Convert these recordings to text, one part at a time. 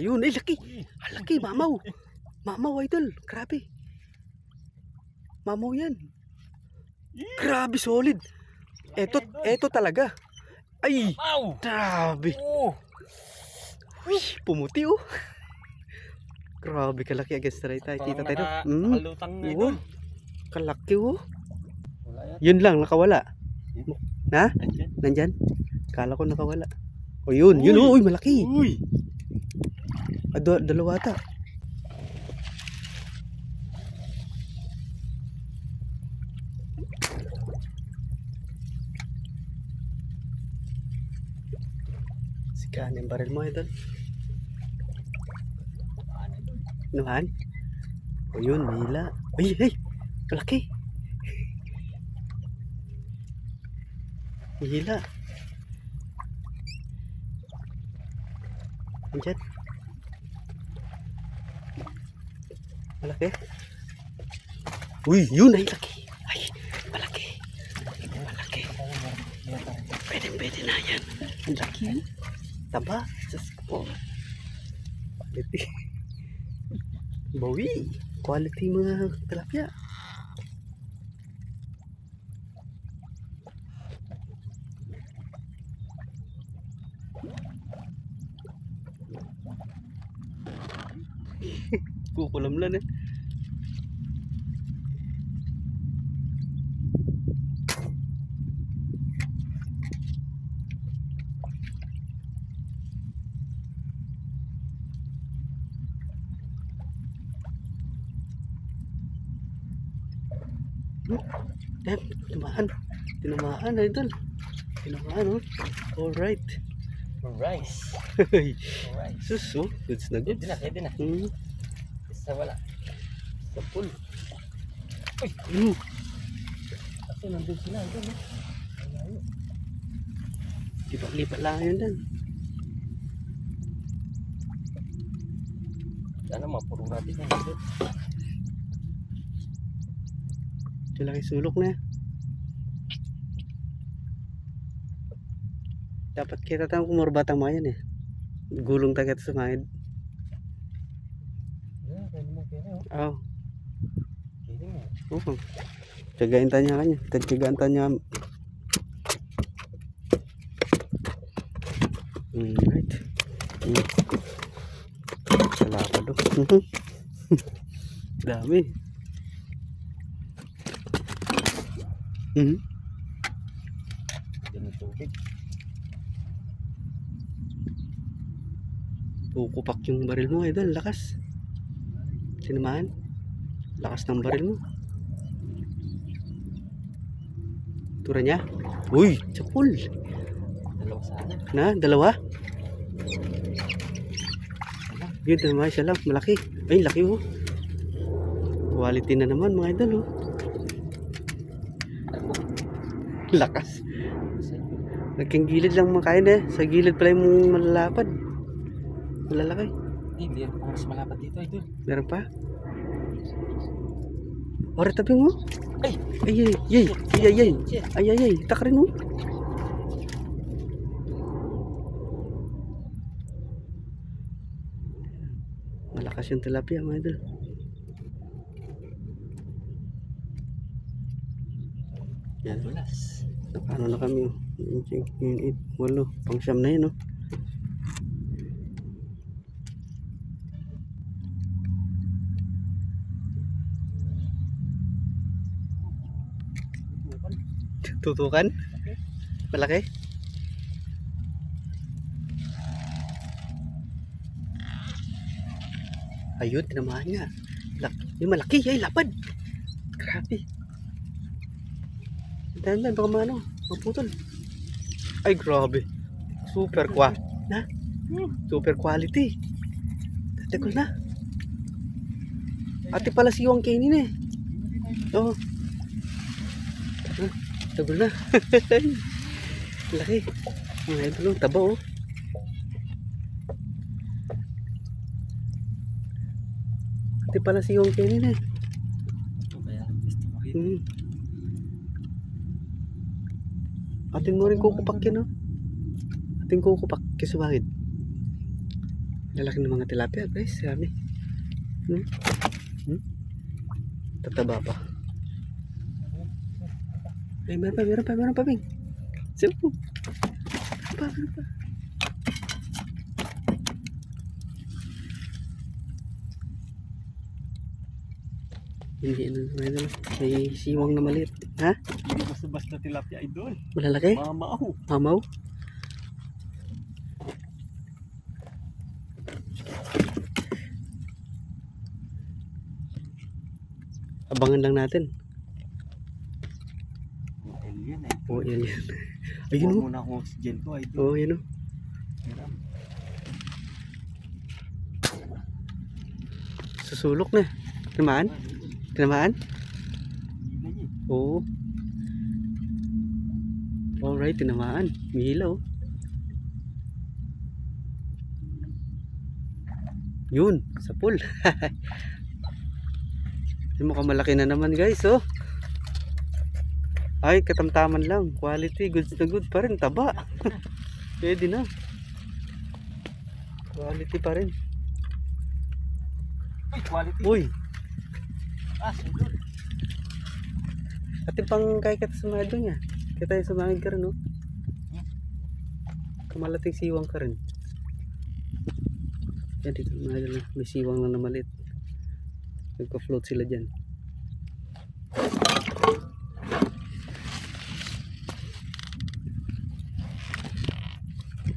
Ayun, ay laki. Ang laki, mamaw. Mamaw, idol. Grabe. Mamaw yan. Grabe, solid. Eto talaga. Ay, Wow! grabe. Oh! Uy, pumuti oh. Grabe, kalaki against right tayo. Kita tayo. Nakalutang na Oo, idol. kalaki oh. Wala yan. Yun lang, nakawala. Na? Andyan. Nandyan? Kala ko nakawala. O yun, yun oh. Uy, malaki. Uy! Dalawa ata. Sikaan yung baril mo idol. Nuhan? O yun, mahila. Ay, ay, malaki. Mahila. Andyan. Malaki. Uy, yun ay laki. Ay, malaki. Malaki. Pwede na yan. Ang laki. Taba. Diyos ko. Quality. Bawi. Quality mga tilapia. Kukulamlan eh. Yan, tinamaan idol. Tinamaan oh. Alright. Rice. Rice. Sus oh, goods na goods. Pwede na. Isa wala. Sa pool. Uy! Kasi nandun sila. Idol eh. Lipat lang yun din. Sana mapuro natin yan. Idol. Ito lang yung sulok na. Dapat kita tayo kumurbatang mga yan eh. Gulong tayo sa mga. Oh. Oh. Tiyagain tayo niya kanya. Tiyagain tayo niya. Right. Salapad oh. Dami. Yan ang tubig. Kukupak yung baril mo idol. Lakas. Sinamahan. Lakas ng baril mo. Tura niya. Uy, sapul. Dalawa sana. Na, dalawa. Yun naman, isa lang. Malaki. Ay, laki oh. Quality na naman mga idol oh. Lakas. Nagking gilid lang makain eh. Sa gilid pala yung malalapad. Malalaki. Hindi rin pang mas malapad dito idol. Meron pa? Ora tabi mo. Ay! Ay, ay, ay, ay, ay, ay, ay, ay, tak rin oh. Malakas yung tilapia mga idol. Yan. Bulas. Nakano na kami oh. Yung 8, 8, 8, pang siyam na yun oh. Tutukan? Malaki? Ayun, tinamahan niya. Yung malaki, ay lapad. Grabe. Dahan-dahan, baka maano, maputol. Ay, grabe. Super super quality. Tatakol na. Ate pala si Wang Kenny eh. Oo. Tagol na. Laki. Mga idol, taba oh. Ate pala si Wang Kenny eh. Atin mo rin kukupak yan oh. Atin kukupak kisubangid. Lalaki ng mga tilapia guys. Sabi. Hmm? Hmm? Tataba pa. Ay, meron pa, Bing. Sipo. Meron pa. Hindi, may siwang na maliit. Ha? Hindi basta-basta tilapia, idol. Malalaki? Mamaaw. Mamaw? Abangan lang natin. Alien eh. Oh, yan. Ayun Kuha o. muna akong oxygen ko, idol. Oh, yun o. Meron. Susulok na. Tinamaan? Tinamaan? Hindi na yun. Oo. Alright, tinamaan. May ilaw. Yun, sa pool. Mukhang malaki na naman guys, oh. Ay, katamtaman lang. Quality, goods na good pa rin. Taba. Pwede na. Quality pa rin. Uy, quality. Uy, Ah, idol. ating pang kaya kita sumado niya. Kita yung sumangid ka rin, oh. Kamalating siwang ka rin. Yan, dito mga dyan, may siwang lang na maliit. Nagka-float sila dyan.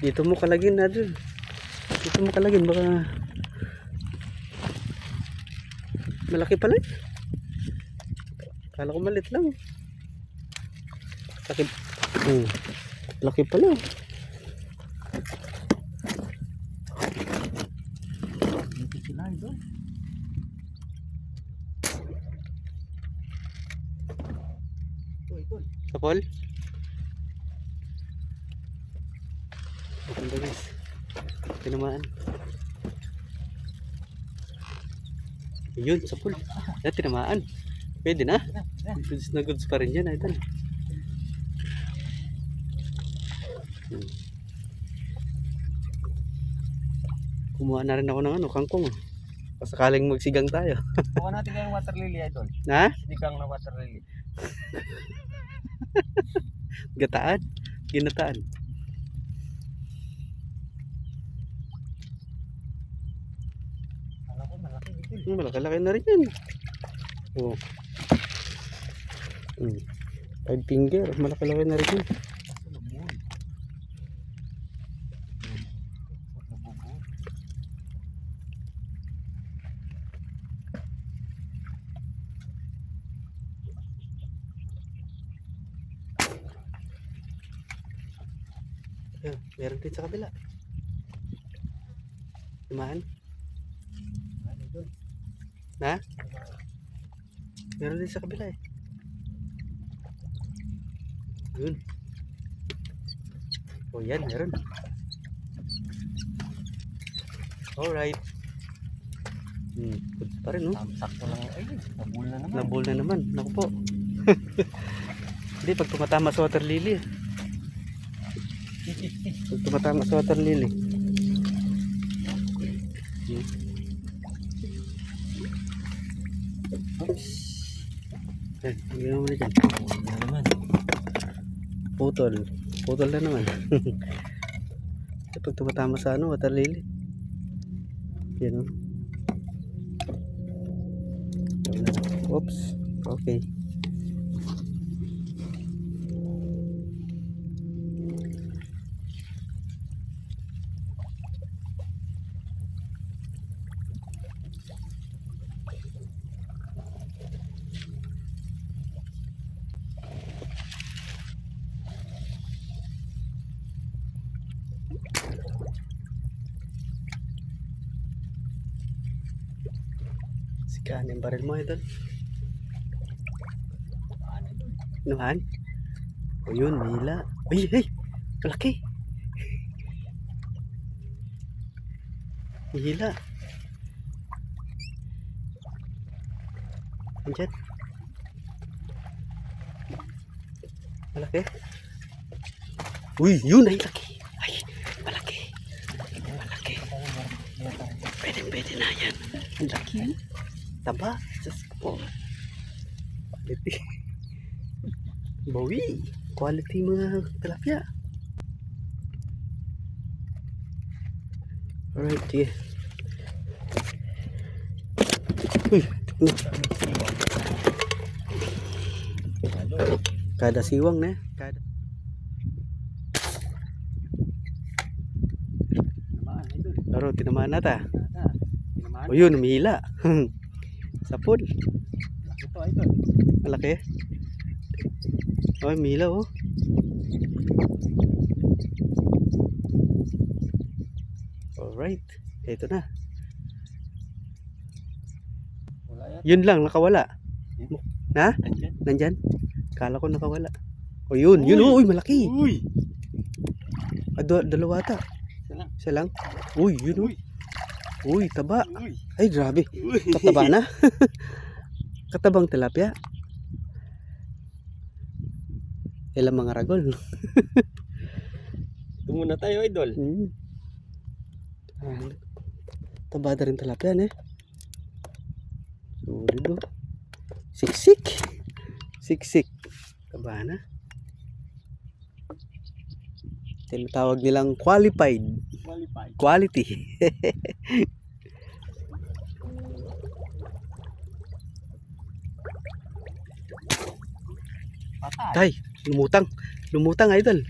Dito mo kalagin na dyan. Dito mo kalagin, baka malaki pala eh. Kala ko maliit lang. Laki. Laki pala. Dito sila, idol. Ito, idol. Sa pool? Ang guys. Tinamaan. Ayun, sa pool. Tinamaan. Pwede na. Goods na goods pa rin yan, idol. Kumuha na rin ako ng kangkong. Pasakaling magsigang tayo. Kuha natin kayong water lily, idol. Ha? Sigang na water lily. Gataan? Ginataan? Alam ko, malaki, idol. Malaki-laki na rin yan. Oh. 5 finger. Malaki-laki na rin yan. Yan, meron din sa kabila. Timahan? Na? Meron din sa kabila eh. Yun. Oh yan, meron. Alright. Good pa rin, no? Sakto lang. Ay, nabul na naman. Nabol na naman. Naku po. Hindi, pag tumatama sa water lily. Pag tumatama sa water lily. Yan, hanggang mo na dyan. Nabul na naman. Putol. Putol na naman. Pag tumatama sa water lily. Yan, no? Oops. Okay. Sikaan yung baril mo, idol. Naman? O yun, may hila. Ay, ay! Malaki! May hila. Andyan. Malaki. Uy, yun ay laki. Ay, malaki. Malaki. Pwede na yan. Ang laki. Taba. Diyos ko. Quality. Bawi. Quality mga tilapia. Alright, sige. Uy. Kada siwang na. Kada. Laro, tinamaan na ta. O yun, umihila. Sapon. Ito, idol. Malaki. O, umihila oh. Alright. Ito na. Wala yan. Yun lang, nakawala. Na? Andyan. Nandyan? Kala ko nakawala. O yun, yun oh. Uy, malaki. Uy. Dalawa ata. Isa lang. Isa lang. Uy, yun oh. Uy, taba. Uy. Ay, grabe. Uy. Kataba na. Katabang tilapia. Ilang mga ragol. Ito muna tayo, idol. Taba na rin tilapia eh. Sulit oh. Siksik. Siksik. Taba na. Tinatawag nilang qualified. Quality. Patay. Tay, lumutang. Lumutang, idol.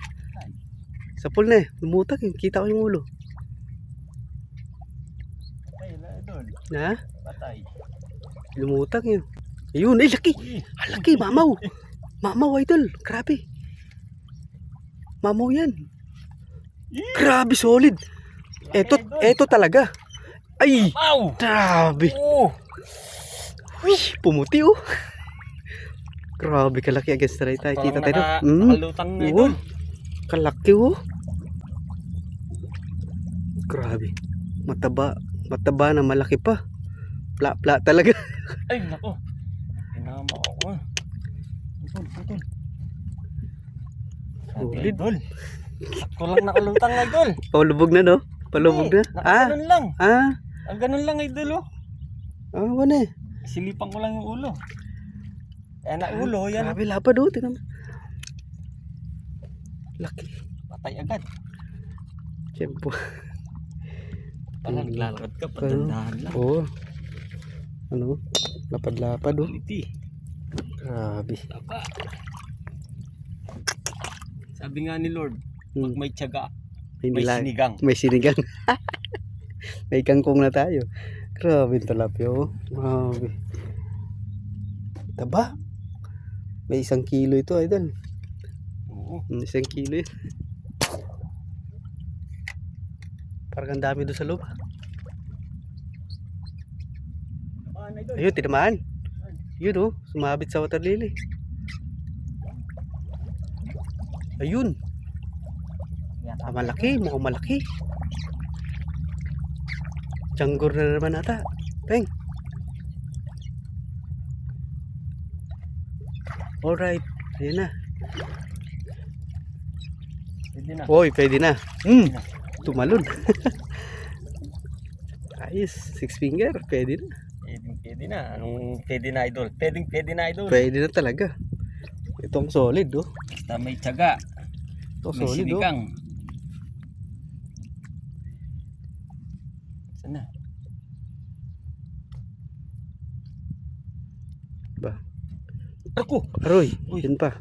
Sa pool na eh. Lumutang eh. Kita ko yung ulo. Patay na, idol. Na? Patay. Lumutang yun. Ayun, ay laki. Ay, laki, mamaw. Mamaw, idol. Grabe. Mamaw yan. Grabe, solid. Eto talaga. Ay, Wow! grabe. Oh! Uy, pumuti oh. Grabe, kalaki against the right eye. Kita tayo. Nakalutang na, idol. Kalaki oh. Grabe. Mataba. Mataba na malaki pa. Pla-pla talaga. Ay, nako. Pinama ako. Idol, idol. Solid. Idol. Ako lang nakalutang, idol. Palubog na no? Palubog na? Nakaganon lang. Ah. Ang ganun lang, idol, oh. Ah, wala eh. Silipan ko lang yung ulo. Kaya na ulo, yan. Grabe, lapad oh. Tingnan mo. Laki. Patay agad. Siyempo. Parang naglalakad ka, patandahan lang. Oo. Ano? Lapad-lapad oh. Quality. Grabe. Tapa. Sabi nga ni Lord, pag may tiyaga, may sinigang. May sinigang. May kangkong na tayo. Grabe yung tilapia oh. Grabe. Taba. May 1 kilo ito, idol. Oo. 1 kilo yun. Parang ang dami doon sa loob. Ayun, tinamaan. Yun oh, sumabit sa water lily. Ayun. Ah, malaki, mukhang malaki. Tiyanggor na naman ata. Peng. Alright, ayan na. Pwede na. Oy, pwede na. Tumalon. Ayos, 6 finger, pwede na. Pwede na. Anong pwede na, idol? Pwede na, idol. Pwede na talaga. Ito ang solid oh. Basta may tiyaga. Ito May solid oh. sinigang. Sana. Ba. Ako! Aroy, Uy. yun pa.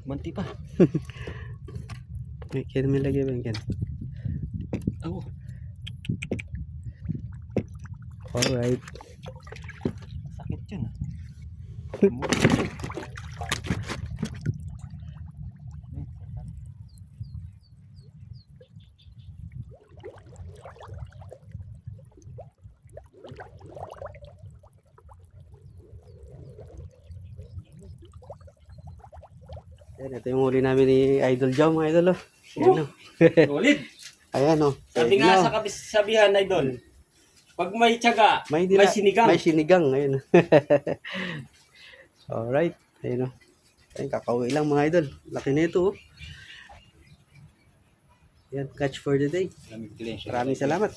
Manti pa. Kaya naman lagay ba yan? Ako. Alright. Sakit yun ah. Ayan, ito yung huli namin ni Idol Jom, mga idol oh. Ayan oh. Solid! Ayan oh. Sabi Ayan, nga oh. sa sabihan, idol. Pag may tiyaga, may May sinigang. May sinigang, ayun. Alright, ayun oh. Ayun, kakauwi lang mga idol. Laki na ito oh. Ayan, catch for the day. Maraming salamat.